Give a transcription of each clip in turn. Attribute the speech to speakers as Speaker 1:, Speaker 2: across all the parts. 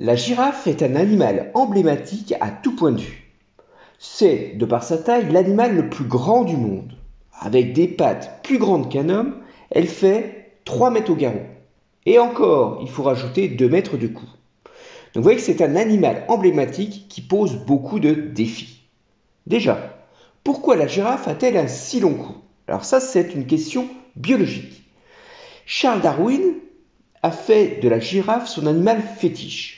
Speaker 1: La girafe est un animal emblématique à tout point de vue. C'est, de par sa taille, l'animal le plus grand du monde. Avec des pattes plus grandes qu'un homme, elle fait 3 mètres au garrot. Et encore, il faut rajouter 2 mètres de cou. Donc vous voyez que c'est un animal emblématique qui pose beaucoup de défis. Déjà, pourquoi la girafe a-t-elle un si long cou? Alors ça, c'est une question biologique. Charles Darwin a fait de la girafe son animal fétiche.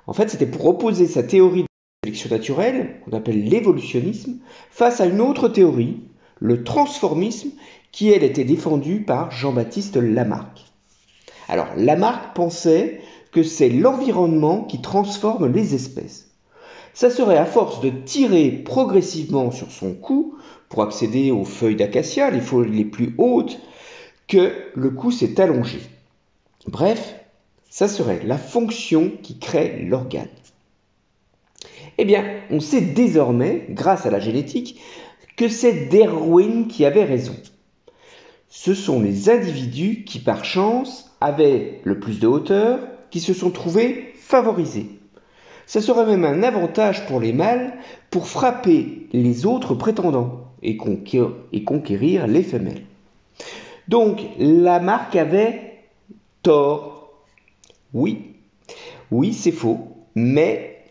Speaker 1: En fait, c'était pour opposer sa théorie de la sélection naturelle, qu'on appelle l'évolutionnisme, face à une autre théorie, le transformisme, qui elle était défendue par Jean-Baptiste Lamarck. Alors, Lamarck pensait que c'est l'environnement qui transforme les espèces. Ça serait à force de tirer progressivement sur son cou pour accéder aux feuilles d'acacia, les feuilles les plus hautes, que le cou s'est allongé. Bref, ça serait la fonction qui crée l'organe. Eh bien, on sait désormais, grâce à la génétique, que c'est Darwin qui avait raison. Ce sont les individus qui, par chance, avaient le plus de hauteur, qui se sont trouvés favorisés. Ça serait même un avantage pour les mâles pour frapper les autres prétendants et conquérir les femelles. Donc, Lamarck avait tort. Oui, c'est faux, mais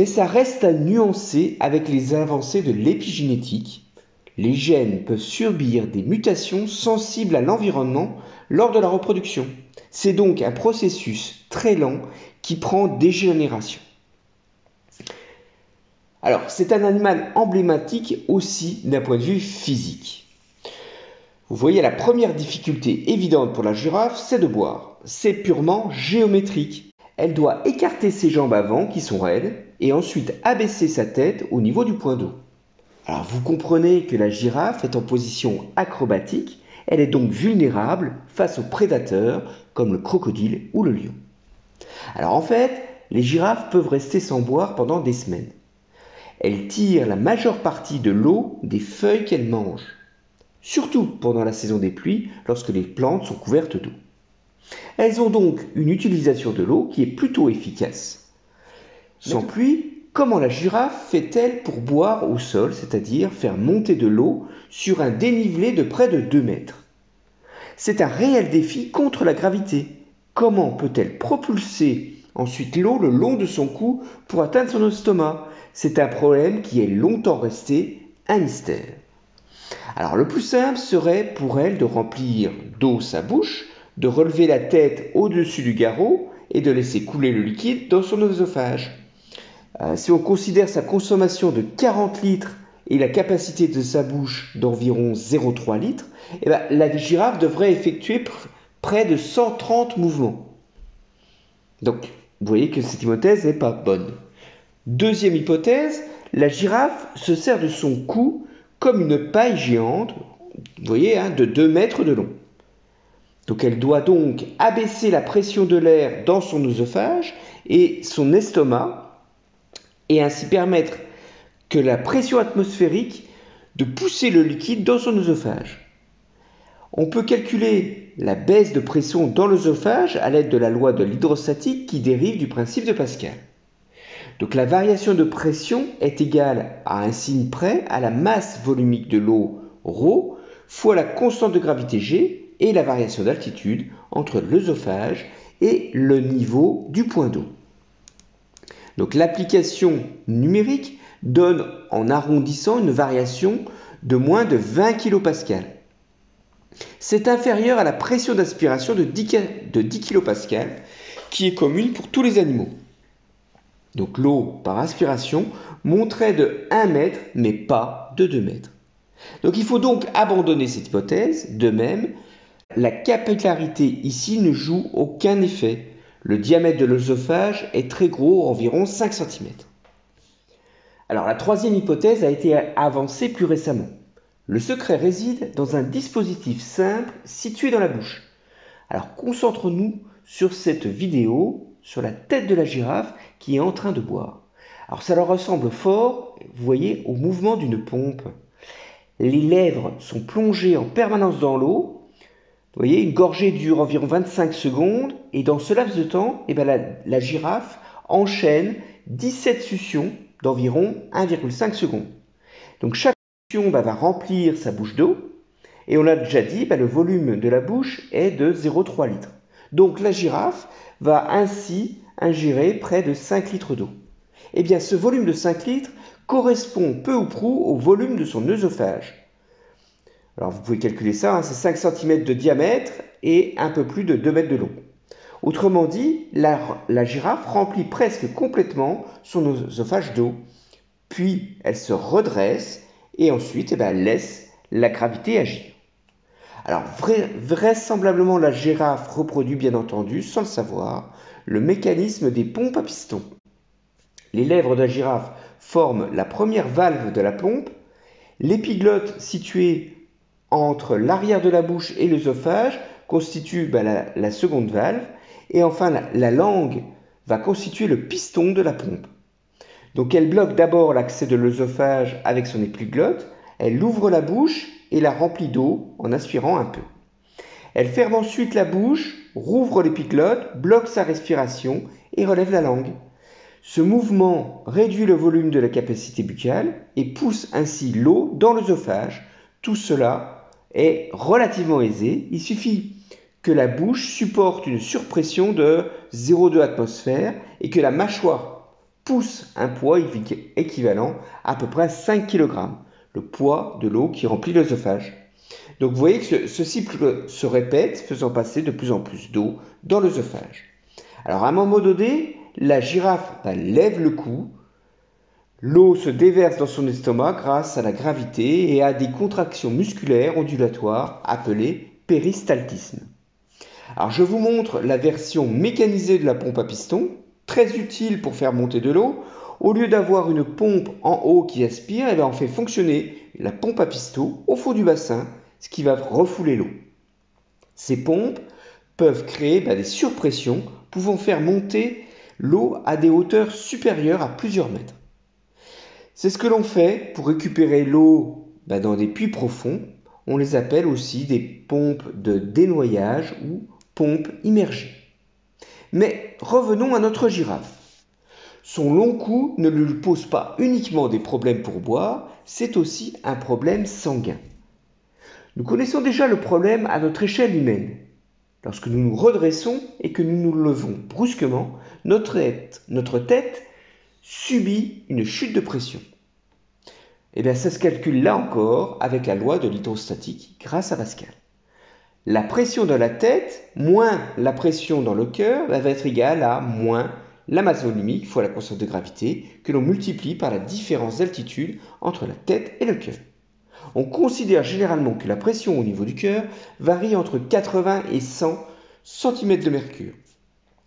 Speaker 1: ça reste à nuancer avec les avancées de l'épigénétique. Les gènes peuvent subir des mutations sensibles à l'environnement lors de la reproduction. C'est donc un processus très lent qui prend des générations. Alors, c'est un animal emblématique aussi d'un point de vue physique. Vous voyez, la première difficulté évidente pour la girafe, c'est de boire. C'est purement géométrique. Elle doit écarter ses jambes avant, qui sont raides, et ensuite abaisser sa tête au niveau du point d'eau. Alors vous comprenez que la girafe est en position acrobatique, elle est donc vulnérable face aux prédateurs comme le crocodile ou le lion. Alors en fait, les girafes peuvent rester sans boire pendant des semaines. Elles tirent la majeure partie de l'eau des feuilles qu'elles mangent, surtout pendant la saison des pluies lorsque les plantes sont couvertes d'eau. Elles ont donc une utilisation de l'eau qui est plutôt efficace. Sans pluie, comment la girafe fait-elle pour boire au sol, c'est-à-dire faire monter de l'eau sur un dénivelé de près de 2 mètres? C'est un réel défi contre la gravité. Comment peut-elle propulser ensuite l'eau le long de son cou pour atteindre son estomac? C'est un problème qui est longtemps resté un mystère. Alors le plus simple serait pour elle de remplir d'eau sa bouche, de relever la tête au-dessus du garrot et de laisser couler le liquide dans son œsophage. Si on considère sa consommation de 40 litres et la capacité de sa bouche d'environ 0,3 litres, la girafe devrait effectuer près de 130 mouvements. Donc, vous voyez que cette hypothèse n'est pas bonne. Deuxième hypothèse, la girafe se sert de son cou comme une paille géante, vous voyez, de 2 mètres de long. Donc elle doit donc abaisser la pression de l'air dans son œsophage et son estomac, et ainsi permettre que la pression atmosphérique de pousser le liquide dans son œsophage. On peut calculer la baisse de pression dans l'œsophage à l'aide de la loi de l'hydrostatique qui dérive du principe de Pascal. Donc la variation de pression est égale à un signe près à la masse volumique de l'eau ρ fois la constante de gravité g et la variation d'altitude entre l'œsophage et le niveau du point d'eau. Donc l'application numérique donne en arrondissant une variation de moins de 20 kPa. C'est inférieur à la pression d'aspiration de 10 kPa qui est commune pour tous les animaux. Donc l'eau par aspiration monterait de 1 mètre mais pas de 2 mètres. Donc il faut donc abandonner cette hypothèse. De même, la capillarité ici ne joue aucun effet. Le diamètre de l'œsophage est très gros, environ 5 cm. Alors la troisième hypothèse a été avancée plus récemment. Le secret réside dans un dispositif simple situé dans la bouche. Alors concentrons-nous sur cette vidéo, sur la tête de la girafe qui est en train de boire. Alors ça leur ressemble fort, vous voyez, au mouvement d'une pompe. Les lèvres sont plongées en permanence dans l'eau. Vous voyez, une gorgée dure environ 25 secondes et dans ce laps de temps, la girafe enchaîne 17 suctions d'environ 1,5 secondes. Donc chaque succion va remplir sa bouche d'eau et on l'a déjà dit, le volume de la bouche est de 0,3 litres. Donc la girafe va ainsi ingérer près de 5 litres d'eau. Eh bien ce volume de 5 litres correspond peu ou prou au volume de son œsophage. Alors vous pouvez calculer ça, c'est 5 cm de diamètre et un peu plus de 2 mètres de long. Autrement dit, la girafe remplit presque complètement son œsophage d'eau, puis elle se redresse et ensuite elle laisse la gravité agir. Alors vraisemblablement la girafe reproduit bien entendu, sans le savoir, le mécanisme des pompes à piston. Les lèvres de la girafe forment la première valve de la pompe, l'épiglotte située entre l'arrière de la bouche et l'œsophage constitue la seconde valve, et enfin la langue va constituer le piston de la pompe. Donc elle bloque d'abord l'accès de l'œsophage avec son épiglotte, elle ouvre la bouche et la remplit d'eau en aspirant un peu. Elle ferme ensuite la bouche, rouvre l'épiglotte, bloque sa respiration et relève la langue. Ce mouvement réduit le volume de la capacité buccale et pousse ainsi l'eau dans l'œsophage. Tout cela est relativement aisé. Il suffit que la bouche supporte une surpression de 0,2 atmosphère et que la mâchoire pousse un poids équivalent à peu près 5 kg, le poids de l'eau qui remplit l'œsophage. Donc vous voyez que ce cycle se répète, faisant passer de plus en plus d'eau dans l'œsophage. Alors à un moment donné, la girafe lève le cou, l'eau se déverse dans son estomac grâce à la gravité et à des contractions musculaires ondulatoires appelées péristaltisme. Alors je vous montre la version mécanisée de la pompe à piston, très utile pour faire monter de l'eau. Au lieu d'avoir une pompe en haut qui aspire, on fait fonctionner la pompe à piston au fond du bassin, ce qui va refouler l'eau. Ces pompes peuvent créer des surpressions pouvant faire monter l'eau à des hauteurs supérieures à plusieurs mètres. C'est ce que l'on fait pour récupérer l'eau dans des puits profonds. On les appelle aussi des pompes de dénoyage ou pompes immergées. Mais revenons à notre girafe. Son long cou ne lui pose pas uniquement des problèmes pour boire, c'est aussi un problème sanguin. Nous connaissons déjà le problème à notre échelle humaine. Lorsque nous nous redressons et que nous nous levons brusquement, notre tête subit une chute de pression. Ça se calcule là encore avec la loi de l'hydrostatique grâce à Pascal. La pression dans la tête moins la pression dans le cœur va être égale à moins la masse volumique fois la constante de gravité que l'on multiplie par la différence d'altitude entre la tête et le cœur. On considère généralement que la pression au niveau du cœur varie entre 80 et 100 cm de mercure.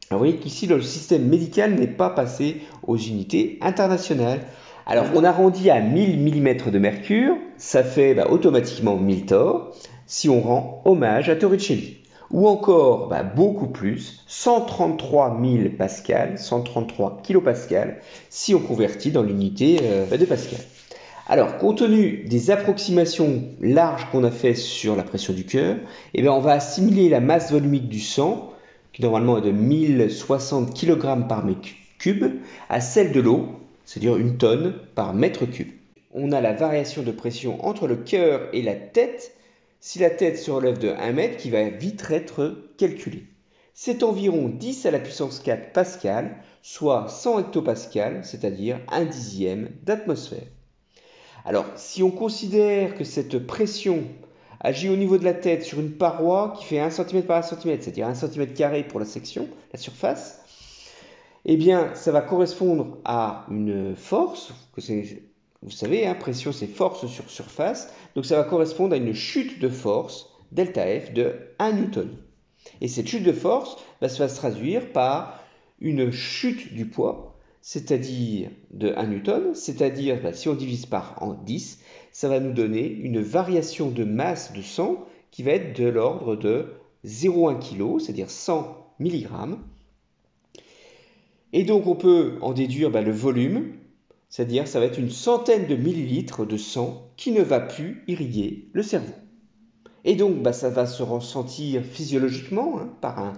Speaker 1: Alors vous voyez qu'ici le système médical n'est pas passé aux unités internationales. Alors on arrondit à 1000 mm de mercure, ça fait automatiquement 1000 torts si on rend hommage à Torricelli. Ou encore beaucoup plus, 133 000 pascal, 133 kilopascal, si on convertit dans l'unité de Pascal. Alors, compte tenu des approximations larges qu'on a fait sur la pression du cœur, on va assimiler la masse volumique du sang, qui normalement est de 1060 kg par mètre cube, à celle de l'eau, c'est-à-dire 1 tonne par mètre cube. On a la variation de pression entre le cœur et la tête, si la tête se relève de 1 mètre, qui va vite être calculée. C'est environ 10 à la puissance 4 pascal, soit 100 hectopascal, c'est-à-dire 1/10 d'atmosphère. Alors, si on considère que cette pression agit au niveau de la tête sur une paroi qui fait 1 cm par 1 cm, c'est-à-dire 1 cm² pour la section, la surface, ça va correspondre à une force, vous savez, pression c'est force sur surface, donc ça va correspondre à une chute de force, delta F, de 1 Newton. Et cette chute de force va se traduire par une chute du poids, c'est-à-dire de 1 Newton, c'est-à-dire si on divise par 10, ça va nous donner une variation de masse de sang qui va être de l'ordre de 0,1 kg, c'est-à-dire 100 mg. Et donc on peut en déduire le volume, c'est-à-dire ça va être une centaine de millilitres de sang qui ne va plus irriguer le cerveau. Et donc, ça va se ressentir physiologiquement par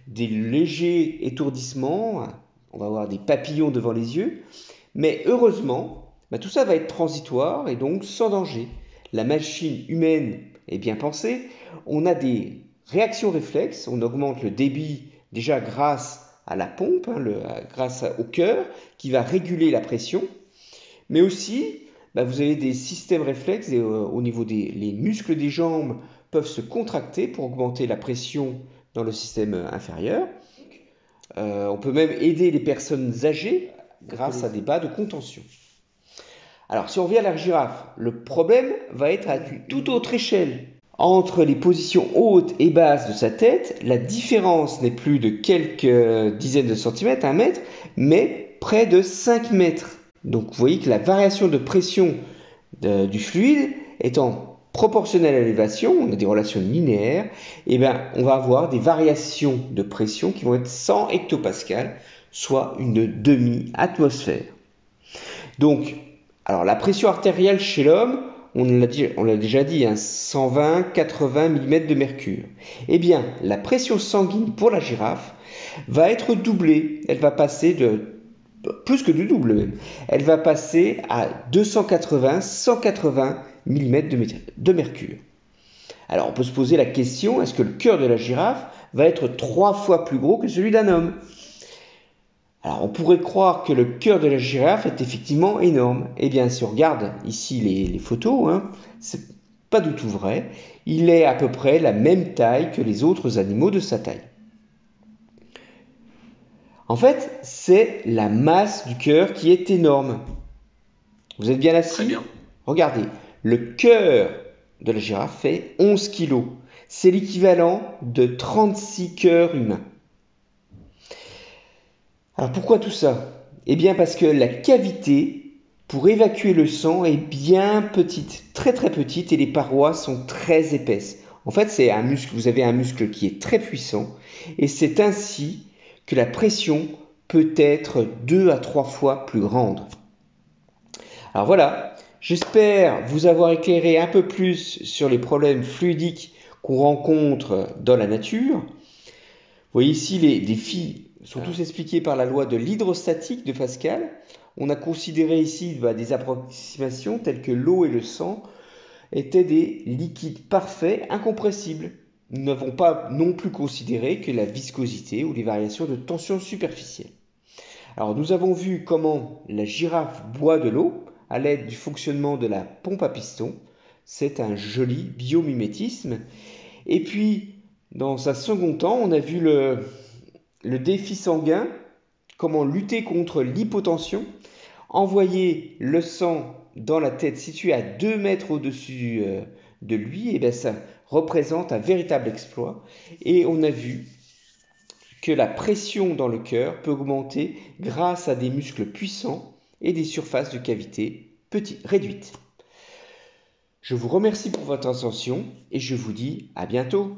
Speaker 1: des légers étourdissements. On va avoir des papillons devant les yeux. Mais heureusement, tout ça va être transitoire et donc sans danger. La machine humaine est bien pensée. On a des réactions réflexes. On augmente le débit déjà grâce à la pompe, grâce au cœur qui va réguler la pression. Mais aussi, vous avez des systèmes réflexes au niveau les muscles des jambes peuvent se contracter pour augmenter la pression dans le système inférieur. On peut même aider les personnes âgées grâce à des bas de contention. Alors, si on revient à la girafe, le problème va être à une toute autre échelle. Entre les positions hautes et basses de sa tête, la différence n'est plus de quelques dizaines de centimètres, 1 mètre, mais près de 5 mètres. Donc, vous voyez que la variation de pression du fluide étant proportionnelle à l'élévation, on a des relations linéaires, on va avoir des variations de pression qui vont être 100 hectopascales, soit une demi-atmosphère. Donc, alors la pression artérielle chez l'homme, on l'a déjà dit, 120-80 mm de mercure. La pression sanguine pour la girafe va être doublée. Elle va passer plus que du double même. Elle va passer à 280-180 mm de mercure. Alors on peut se poser la question, est-ce que le cœur de la girafe va être 3 fois plus gros que celui d'un homme? Alors on pourrait croire que le cœur de la girafe est effectivement énorme. Si on regarde ici les photos, c'est pas du tout vrai. Il est à peu près la même taille que les autres animaux de sa taille. En fait, c'est la masse du cœur qui est énorme. Vous êtes bien assis?
Speaker 2: Très bien.
Speaker 1: Regardez, le cœur de la girafe fait 11 kg. C'est l'équivalent de 36 cœurs humains. Alors pourquoi tout ça? Parce que la cavité pour évacuer le sang est bien petite, très très petite, et les parois sont très épaisses. En fait, c'est un muscle, vous avez un muscle qui est très puissant, et c'est ainsi que la pression peut être 2 à 3 fois plus grande. Alors voilà, j'espère vous avoir éclairé un peu plus sur les problèmes fluidiques qu'on rencontre dans la nature. Vous voyez ici les défis sont tous expliqués par la loi de l'hydrostatique de Pascal. On a considéré ici des approximations telles que l'eau et le sang étaient des liquides parfaits, incompressibles. Nous n'avons pas non plus considéré que la viscosité ou les variations de tension superficielle. Alors nous avons vu comment la girafe boit de l'eau à l'aide du fonctionnement de la pompe à piston. C'est un joli biomimétisme. Et puis, dans un second temps, on a vu le défi sanguin, comment lutter contre l'hypotension, envoyer le sang dans la tête située à 2 mètres au-dessus de lui, ça représente un véritable exploit. Et on a vu que la pression dans le cœur peut augmenter grâce à des muscles puissants et des surfaces de cavité réduites. Je vous remercie pour votre attention et je vous dis à bientôt.